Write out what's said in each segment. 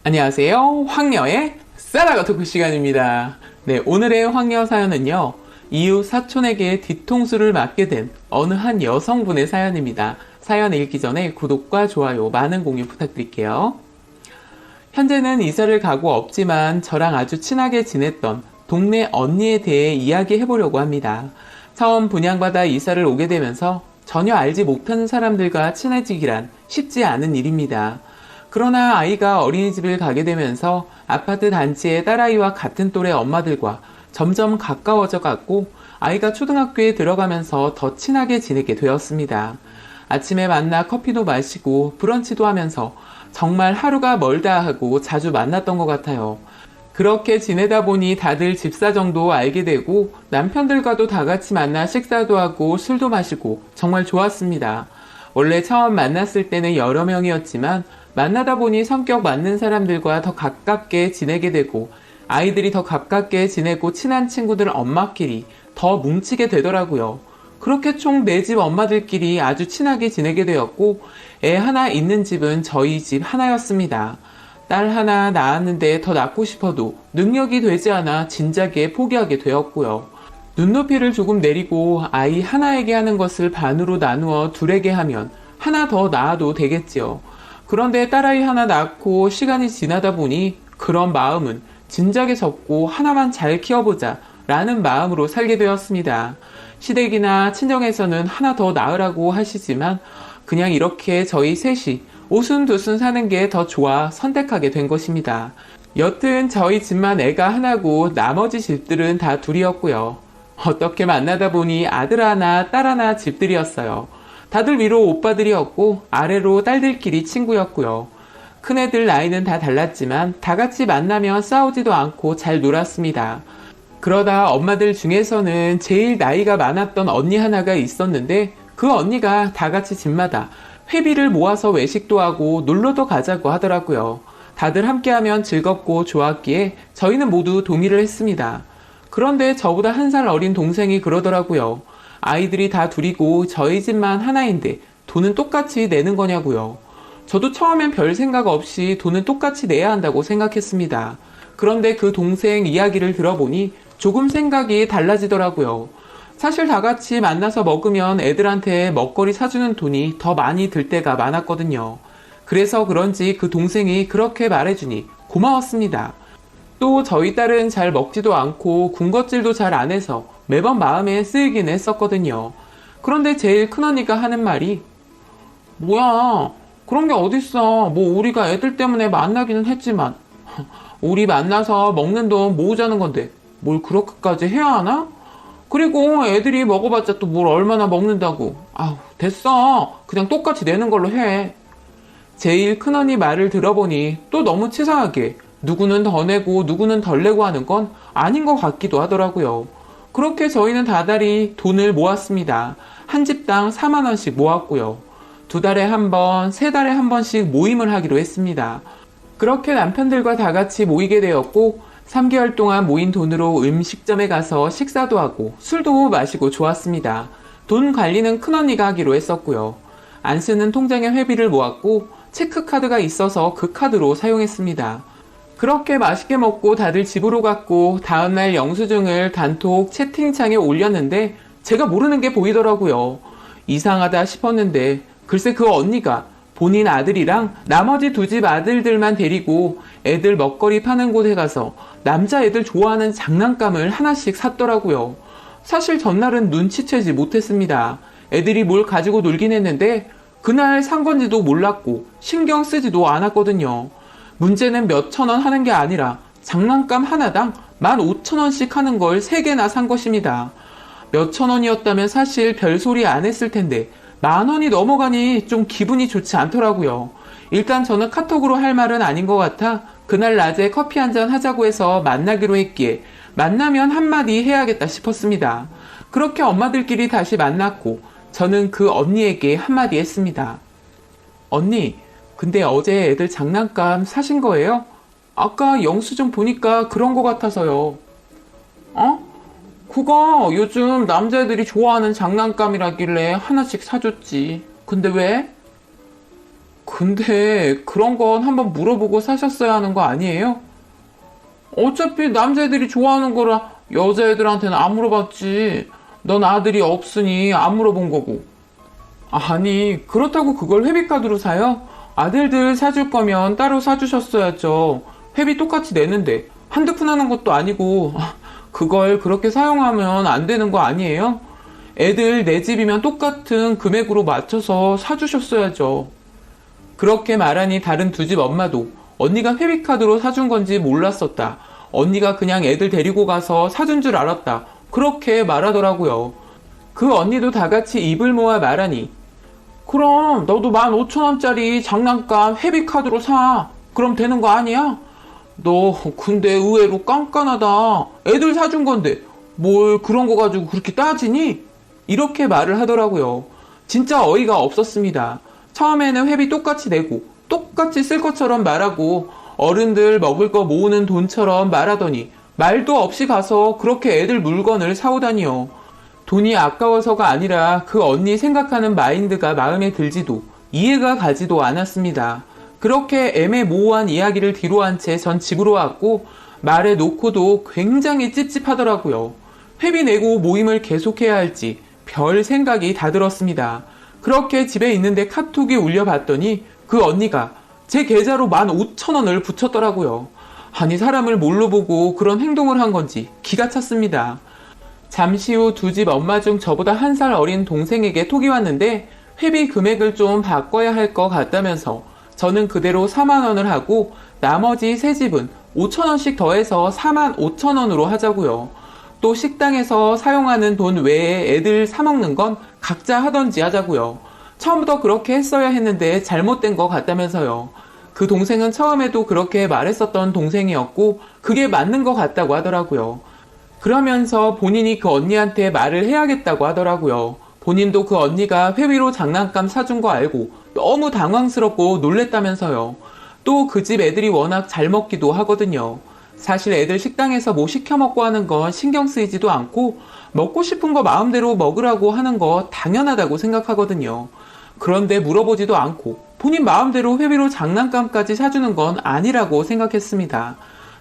안녕하세요. 황녀의 쌀아가 토크 시간입니다. 네, 오늘의 황녀 사연은요. 이웃 사촌에게 뒤통수를 맞게 된 어느 한 여성분의 사연입니다. 사연 읽기 전에 구독과 좋아요 많은 공유 부탁드릴게요. 현재는 이사를 가고 없지만 저랑 아주 친하게 지냈던 동네 언니에 대해 이야기해보려고 합니다. 처음 분양받아 이사를 오게 되면서 전혀 알지 못하는 사람들과 친해지기란 쉽지 않은 일입니다. 그러나 아이가 어린이집을 가게 되면서 아파트 단지의 딸아이와 같은 또래 엄마들과 점점 가까워져 갔고 아이가 초등학교에 들어가면서 더 친하게 지내게 되었습니다. 아침에 만나 커피도 마시고 브런치도 하면서 정말 하루가 멀다 하고 자주 만났던 것 같아요. 그렇게 지내다 보니 다들 집사정도 알게 되고 남편들과도 다 같이 만나 식사도 하고 술도 마시고 정말 좋았습니다. 원래 처음 만났을 때는 여러 명이었지만 만나다 보니 성격 맞는 사람들과 더 가깝게 지내게 되고 아이들이 더 가깝게 지내고 친한 친구들 엄마끼리 더 뭉치게 되더라고요. 그렇게 총 4집 엄마들끼리 아주 친하게 지내게 되었고 애 하나 있는 집은 저희 집 하나였습니다. 딸 하나 낳았는데 더 낳고 싶어도 능력이 되지 않아 진작에 포기하게 되었고요. 눈높이를 조금 내리고 아이 하나에게 하는 것을 반으로 나누어 둘에게 하면 하나 더 낳아도 되겠지요. 그런데 딸아이 하나 낳고 시간이 지나다 보니 그런 마음은 진작에 접고 하나만 잘 키워보자 라는 마음으로 살게 되었습니다. 시댁이나 친정에서는 하나 더 낳으라고 하시지만 그냥 이렇게 저희 셋이 오순도순 사는 게 더 좋아 선택하게 된 것입니다. 여튼 저희 집만 애가 하나고 나머지 집들은 다 둘이었고요. 어떻게 만나다 보니 아들 하나 딸 하나 집들이었어요. 다들 위로 오빠들이었고 아래로 딸들끼리 친구였고요. 큰애들 나이는 다 달랐지만 다 같이 만나면 싸우지도 않고 잘 놀았습니다. 그러다 엄마들 중에서는 제일 나이가 많았던 언니 하나가 있었는데 그 언니가 다 같이 집마다 회비를 모아서 외식도 하고 놀러도 가자고 하더라고요. 다들 함께하면 즐겁고 좋았기에 저희는 모두 동의를 했습니다. 그런데 저보다 1살 어린 동생이 그러더라고요. 아이들이 다 둘이고 저희 집만 하나인데 돈은 똑같이 내는 거냐고요. 저도 처음엔 별 생각 없이 돈은 똑같이 내야 한다고 생각했습니다. 그런데 그 동생 이야기를 들어보니 조금 생각이 달라지더라고요. 사실 다 같이 만나서 먹으면 애들한테 먹거리 사주는 돈이 더 많이 들 때가 많았거든요. 그래서 그런지 그 동생이 그렇게 말해주니 고마웠습니다. 또 저희 딸은 잘 먹지도 않고 군것질도 잘 안 해서 매번 마음에 쓰이긴 했었거든요. 그런데 제일 큰언니가 하는 말이 뭐야 그런 게 어딨어. 뭐 우리가 애들 때문에 만나기는 했지만 우리 만나서 먹는 돈 모으자는 건데 뭘 그렇게까지 해야 하나? 그리고 애들이 먹어봤자 또 뭘 얼마나 먹는다고. 아우 됐어. 그냥 똑같이 내는 걸로 해. 제일 큰언니 말을 들어보니 또 너무 치사하게 누구는 더 내고 누구는 덜 내고 하는 건 아닌 것 같기도 하더라고요. 그렇게 저희는 다달이 돈을 모았습니다. 한 집당 4만 원씩 모았고요. 2달에 한 번, 3달에 한 번씩 모임을 하기로 했습니다. 그렇게 남편들과 다 같이 모이게 되었고 3개월 동안 모인 돈으로 음식점에 가서 식사도 하고 술도 마시고 좋았습니다. 돈 관리는 큰언니가 하기로 했었고요. 안 쓰는 통장에 회비를 모았고 체크카드가 있어서 그 카드로 사용했습니다. 그렇게 맛있게 먹고 다들 집으로 갔고 다음날 영수증을 단톡 채팅창에 올렸는데 제가 모르는 게 보이더라고요. 이상하다 싶었는데 글쎄 그 언니가 본인 아들이랑 나머지 2집 아들들만 데리고 애들 먹거리 파는 곳에 가서 남자애들 좋아하는 장난감을 하나씩 샀더라고요. 사실 전날은 눈치채지 못했습니다. 애들이 뭘 가지고 놀긴 했는데 그날 산 건지도 몰랐고 신경 쓰지도 않았거든요. 문제는 몇천 원 하는 게 아니라 장난감 하나당 15,000원씩 하는 걸 3개나 산 것입니다. 몇천 원이었다면 사실 별소리 안 했을 텐데 10,000원이 넘어가니 좀 기분이 좋지 않더라고요. 일단 저는 카톡으로 할 말은 아닌 것 같아 그날 낮에 커피 한잔 하자고 해서 만나기로 했기에 만나면 한마디 해야겠다 싶었습니다. 그렇게 엄마들끼리 다시 만났고 저는 그 언니에게 한마디 했습니다. 언니, 근데 어제 애들 장난감 사신 거예요? 아까 영수증 보니까 그런 거 같아서요. 어? 그거 요즘 남자애들이 좋아하는 장난감이라길래 하나씩 사줬지. 근데 왜? 근데 그런 건 한번 물어보고 사셨어야 하는 거 아니에요? 어차피 남자애들이 좋아하는 거라 여자애들한테는 안 물어봤지. 넌 아들이 없으니 안 물어본 거고. 아니, 그렇다고 그걸 회비카드로 사요? 아들들 사줄 거면 따로 사주셨어야죠. 회비 똑같이 내는데 한두 푼 하는 것도 아니고 그걸 그렇게 사용하면 안 되는 거 아니에요? 애들 내 집이면 똑같은 금액으로 맞춰서 사주셨어야죠. 그렇게 말하니 다른 두 집 엄마도 언니가 회비카드로 사준 건지 몰랐었다. 언니가 그냥 애들 데리고 가서 사준 줄 알았다. 그렇게 말하더라고요. 그 언니도 다 같이 입을 모아 말하니 그럼 너도 15,000원짜리 장난감 회비카드로 사. 그럼 되는 거 아니야? 너 근데 의외로 깐깐하다. 애들 사준 건데 뭘 그런 거 가지고 그렇게 따지니? 이렇게 말을 하더라고요. 진짜 어이가 없었습니다. 처음에는 회비 똑같이 내고 똑같이 쓸 것처럼 말하고 어른들 먹을 거 모으는 돈처럼 말하더니 말도 없이 가서 그렇게 애들 물건을 사오다니요. 돈이 아까워서가 아니라 그 언니 생각하는 마인드가 마음에 들지도 이해가 가지도 않았습니다. 그렇게 애매모호한 이야기를 뒤로한 채 전 집으로 왔고 말해 놓고도 굉장히 찝찝하더라고요. 회비 내고 모임을 계속해야 할지 별 생각이 다 들었습니다. 그렇게 집에 있는데 카톡이 울려봤더니 그 언니가 제 계좌로 15,000원을 붙였더라고요. 아니 사람을 뭘로 보고 그런 행동을 한 건지 기가 찼습니다. 잠시 후 두 집 엄마 중 저보다 1살 어린 동생에게 톡이 왔는데 회비 금액을 좀 바꿔야 할 것 같다면서 저는 그대로 4만원을 하고 나머지 세 집은 5,000원씩 더해서 45,000원으로 하자고요. 또 식당에서 사용하는 돈 외에 애들 사먹는 건 각자 하던지 하자고요. 처음부터 그렇게 했어야 했는데 잘못된 것 같다면서요. 그 동생은 처음에도 그렇게 말했었던 동생이었고 그게 맞는 것 같다고 하더라고요. 그러면서 본인이 그 언니한테 말을 해야겠다고 하더라고요. 본인도 그 언니가 회비로 장난감 사준 거 알고 너무 당황스럽고 놀랬다면서요. 또 그 집 애들이 워낙 잘 먹기도 하거든요. 사실 애들 식당에서 뭐 시켜 먹고 하는 건 신경 쓰이지도 않고 먹고 싶은 거 마음대로 먹으라고 하는 거 당연하다고 생각하거든요. 그런데 물어보지도 않고 본인 마음대로 회비로 장난감까지 사주는 건 아니라고 생각했습니다.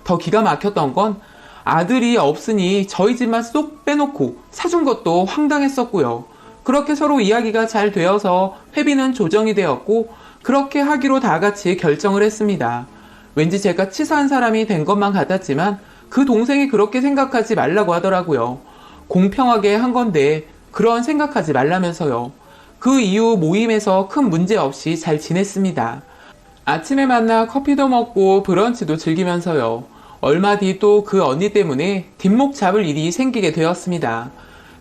더 기가 막혔던 건 아들이 없으니 저희 집만 쏙 빼놓고 사준 것도 황당했었고요. 그렇게 서로 이야기가 잘 되어서 회비는 조정이 되었고 그렇게 하기로 다 같이 결정을 했습니다. 왠지 제가 치사한 사람이 된 것만 같았지만 그 동생이 그렇게 생각하지 말라고 하더라고요. 공평하게 한 건데 그런 생각하지 말라면서요. 그 이후 모임에서 큰 문제 없이 잘 지냈습니다. 아침에 만나 커피도 먹고 브런치도 즐기면서요. 얼마 뒤 또 그 언니 때문에 뒷목 잡을 일이 생기게 되었습니다.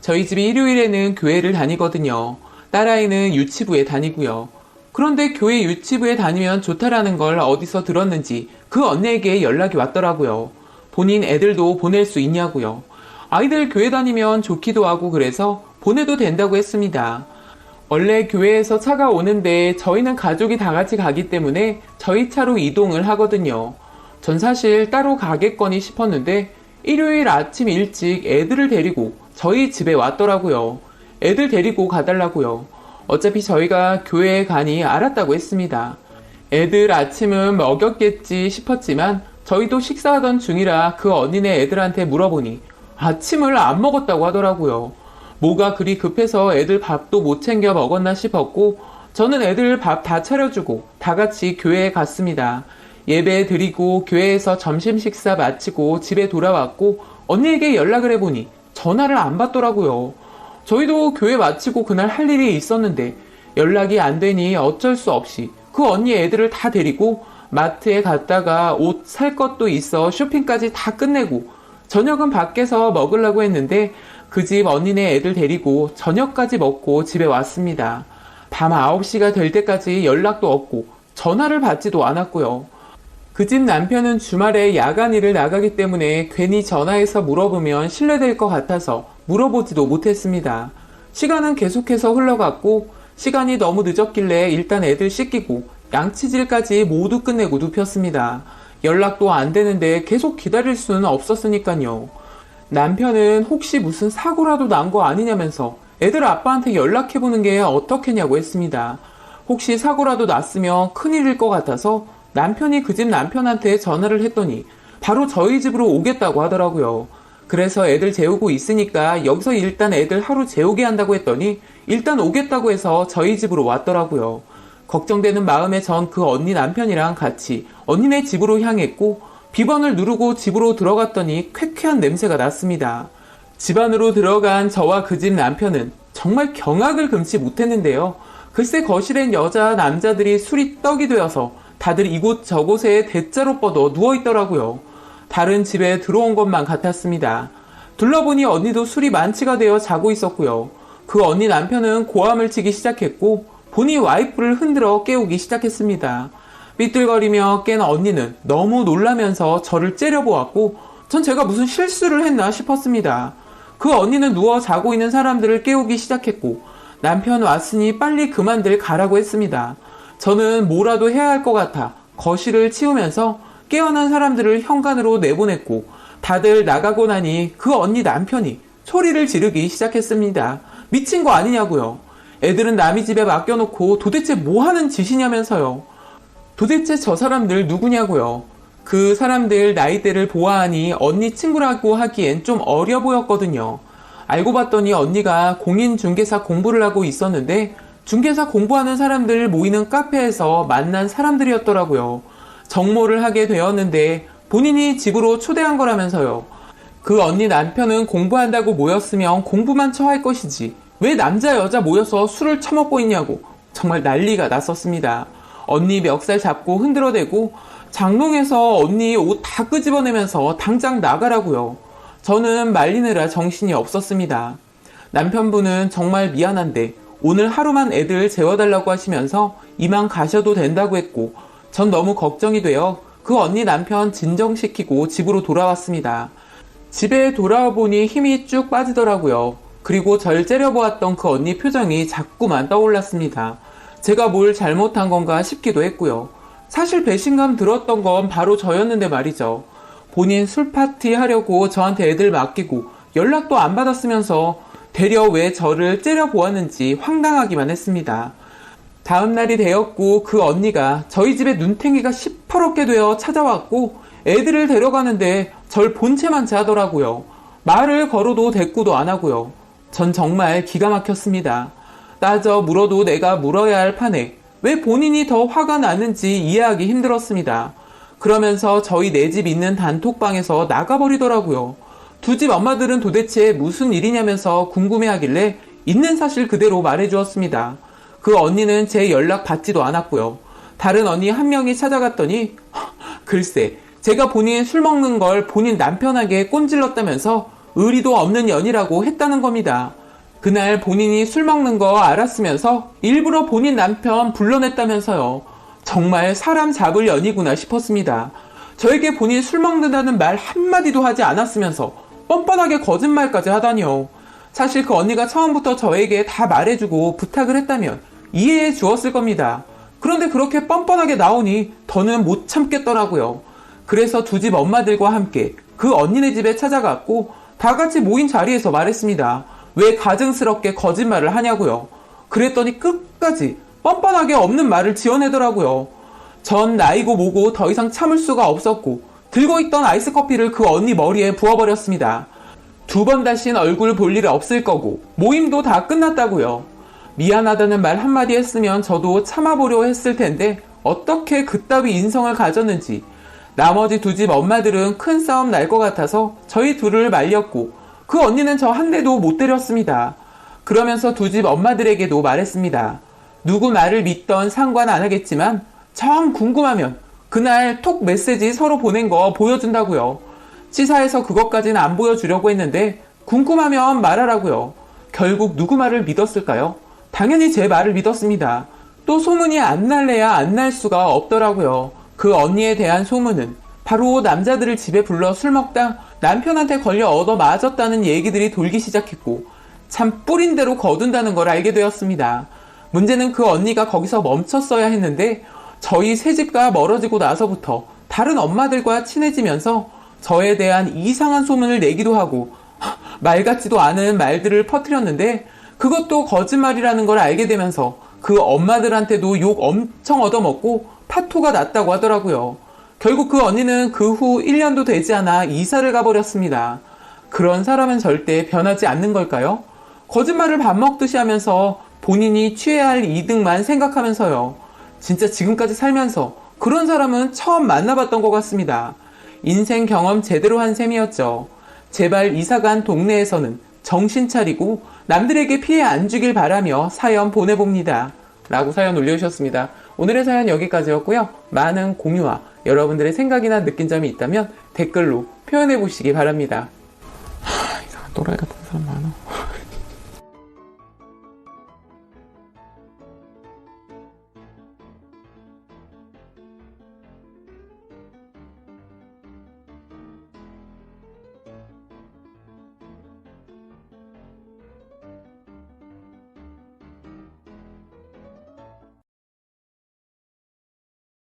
저희 집이 일요일에는 교회를 다니거든요. 딸아이는 유치부에 다니고요. 그런데 교회 유치부에 다니면 좋다라는 걸 어디서 들었는지 그 언니에게 연락이 왔더라고요. 본인 애들도 보낼 수 있냐고요. 아이들 교회 다니면 좋기도 하고 그래서 보내도 된다고 했습니다. 원래 교회에서 차가 오는데 저희는 가족이 다 같이 가기 때문에 저희 차로 이동을 하거든요. 전 사실 따로 가겠거니 싶었는데 일요일 아침 일찍 애들을 데리고 저희 집에 왔더라고요. 애들 데리고 가달라고요. 어차피 저희가 교회에 가니 알았다고 했습니다. 애들 아침은 먹였겠지 싶었지만 저희도 식사하던 중이라 그 언니네 애들한테 물어보니 아침을 안 먹었다고 하더라고요. 뭐가 그리 급해서 애들 밥도 못 챙겨 먹었나 싶었고 저는 애들 밥 다 차려주고 다 같이 교회에 갔습니다. 예배 드리고 교회에서 점심 식사 마치고 집에 돌아왔고 언니에게 연락을 해보니 전화를 안 받더라고요. 저희도 교회 마치고 그날 할 일이 있었는데 연락이 안 되니 어쩔 수 없이 그 언니 애들을 다 데리고 마트에 갔다가 옷 살 것도 있어 쇼핑까지 다 끝내고 저녁은 밖에서 먹으려고 했는데 그 집 언니네 애들 데리고 저녁까지 먹고 집에 왔습니다. 밤 9시가 될 때까지 연락도 없고 전화를 받지도 않았고요. 그 집 남편은 주말에 야간 일을 나가기 때문에 괜히 전화해서 물어보면 실례될 것 같아서 물어보지도 못했습니다. 시간은 계속해서 흘러갔고 시간이 너무 늦었길래 일단 애들 씻기고 양치질까지 모두 끝내고 눕혔습니다. 연락도 안 되는데 계속 기다릴 수는 없었으니까요. 남편은 혹시 무슨 사고라도 난 거 아니냐면서 애들 아빠한테 연락해보는 게 어떻겠냐고 했습니다. 혹시 사고라도 났으면 큰일일 것 같아서 남편이 그 집 남편한테 전화를 했더니 바로 저희 집으로 오겠다고 하더라고요. 그래서 애들 재우고 있으니까 여기서 일단 애들 하루 재우게 한다고 했더니 일단 오겠다고 해서 저희 집으로 왔더라고요. 걱정되는 마음에 전 그 언니 남편이랑 같이 언니네 집으로 향했고 비번을 누르고 집으로 들어갔더니 쾌쾌한 냄새가 났습니다. 집 안으로 들어간 저와 그 집 남편은 정말 경악을 금치 못했는데요. 글쎄 거실엔 여자 남자들이 술이 떡이 되어서 다들 이곳 저곳에 대자로 뻗어 누워있더라고요. 다른 집에 들어온 것만 같았습니다. 둘러보니 언니도 술이 만취가 되어 자고 있었고요. 그 언니 남편은 고함을 치기 시작했고 본인 와이프를 흔들어 깨우기 시작했습니다. 삐뚤거리며 깬 언니는 너무 놀라면서 저를 째려보았고 전 제가 무슨 실수를 했나 싶었습니다. 그 언니는 누워 자고 있는 사람들을 깨우기 시작했고 남편 왔으니 빨리 그만들 가라고 했습니다. 저는 뭐라도 해야 할 것 같아 거실을 치우면서 깨어난 사람들을 현관으로 내보냈고 다들 나가고 나니 그 언니 남편이 소리를 지르기 시작했습니다. 미친 거 아니냐고요. 애들은 남의 집에 맡겨놓고 도대체 뭐 하는 짓이냐면서요. 도대체 저 사람들 누구냐고요. 그 사람들 나이대를 보아하니 언니 친구라고 하기엔 좀 어려 보였거든요. 알고 봤더니 언니가 공인중개사 공부를 하고 있었는데 중개사 공부하는 사람들 모이는 카페에서 만난 사람들이었더라고요. 정모를 하게 되었는데 본인이 집으로 초대한 거라면서요. 그 언니 남편은 공부한다고 모였으면 공부만 처할 것이지 왜 남자 여자 모여서 술을 처먹고 있냐고 정말 난리가 났었습니다. 언니 멱살 잡고 흔들어대고 장롱에서 언니 옷 다 끄집어내면서 당장 나가라고요. 저는 말리느라 정신이 없었습니다. 남편분은 정말 미안한데 오늘 하루만 애들 재워달라고 하시면서 이만 가셔도 된다고 했고 전 너무 걱정이 되어 그 언니 남편 진정시키고 집으로 돌아왔습니다. 집에 돌아와 보니 힘이 쭉 빠지더라고요. 그리고 절 째려보았던 그 언니 표정이 자꾸만 떠올랐습니다. 제가 뭘 잘못한 건가 싶기도 했고요. 사실 배신감 들었던 건 바로 저였는데 말이죠. 본인 술 파티 하려고 저한테 애들 맡기고 연락도 안 받았으면서 되려 왜 저를 째려보았는지 황당하기만 했습니다. 다음 날이 되었고 그 언니가 저희 집에 눈탱이가 시퍼렇게 되어 찾아왔고 애들을 데려가는데 절 본체만 하더라고요. 말을 걸어도 대꾸도 안 하고요. 전 정말 기가 막혔습니다. 따져 물어도 내가 물어야 할 판에 왜 본인이 더 화가 나는지 이해하기 힘들었습니다. 그러면서 저희 네 집 있는 단톡방에서 나가버리더라고요. 두 집 엄마들은 도대체 무슨 일이냐면서 궁금해하길래 있는 사실 그대로 말해주었습니다. 그 언니는 제 연락 받지도 않았고요. 다른 언니 한 명이 찾아갔더니 글쎄 제가 본인 술 먹는 걸 본인 남편에게 꼰질렀다면서 의리도 없는 년이라고 했다는 겁니다. 그날 본인이 술 먹는 거 알았으면서 일부러 본인 남편 불러냈다면서요. 정말 사람 잡을 년이구나 싶었습니다. 저에게 본인 술 먹는다는 말 한마디도 하지 않았으면서 뻔뻔하게 거짓말까지 하다니요. 사실 그 언니가 처음부터 저에게 다 말해주고 부탁을 했다면 이해해 주었을 겁니다. 그런데 그렇게 뻔뻔하게 나오니 더는 못 참겠더라고요. 그래서 두 집 엄마들과 함께 그 언니네 집에 찾아갔고 다 같이 모인 자리에서 말했습니다. 왜 가증스럽게 거짓말을 하냐고요. 그랬더니 끝까지 뻔뻔하게 없는 말을 지어내더라고요. 전 나이고 뭐고 더 이상 참을 수가 없었고 들고 있던 아이스 커피를 그 언니 머리에 부어버렸습니다. 두 번 다신 얼굴 볼 일 없을 거고 모임도 다 끝났다고요. 미안하다는 말 한마디 했으면 저도 참아보려 했을 텐데 어떻게 그따위 인성을 가졌는지. 나머지 두 집 엄마들은 큰 싸움 날 것 같아서 저희 둘을 말렸고 그 언니는 저 한 대도 못 때렸습니다. 그러면서 두 집 엄마들에게도 말했습니다. 누구 말을 믿던 상관 안 하겠지만 정 궁금하면 그날 톡 메시지 서로 보낸 거 보여준다고요. 치사해서 그것까지는 안 보여주려고 했는데 궁금하면 말하라고요. 결국 누구 말을 믿었을까요? 당연히 제 말을 믿었습니다. 또 소문이 안 날래야 안 날 수가 없더라고요. 그 언니에 대한 소문은 바로 남자들을 집에 불러 술 먹다 남편한테 걸려 얻어 맞았다는 얘기들이 돌기 시작했고 참 뿌린 대로 거둔다는 걸 알게 되었습니다. 문제는 그 언니가 거기서 멈췄어야 했는데 저희 새 집과 멀어지고 나서부터 다른 엄마들과 친해지면서 저에 대한 이상한 소문을 내기도 하고 말 같지도 않은 말들을 퍼뜨렸는데 그것도 거짓말이라는 걸 알게 되면서 그 엄마들한테도 욕 엄청 얻어먹고 파토가 났다고 하더라고요. 결국 그 언니는 그 후 1년도 되지 않아 이사를 가버렸습니다. 그런 사람은 절대 변하지 않는 걸까요? 거짓말을 밥 먹듯이 하면서 본인이 취해야 할 이득만 생각하면서요. 진짜 지금까지 살면서 그런 사람은 처음 만나봤던 것 같습니다. 인생 경험 제대로 한 셈이었죠. 제발 이사간 동네에서는 정신 차리고 남들에게 피해 안 주길 바라며 사연 보내봅니다. 라고 사연 올려주셨습니다. 오늘의 사연 여기까지였고요. 많은 공유와 여러분들의 생각이나 느낀 점이 있다면 댓글로 표현해 보시기 바랍니다. 이상한 또라이 같은 사람 많아.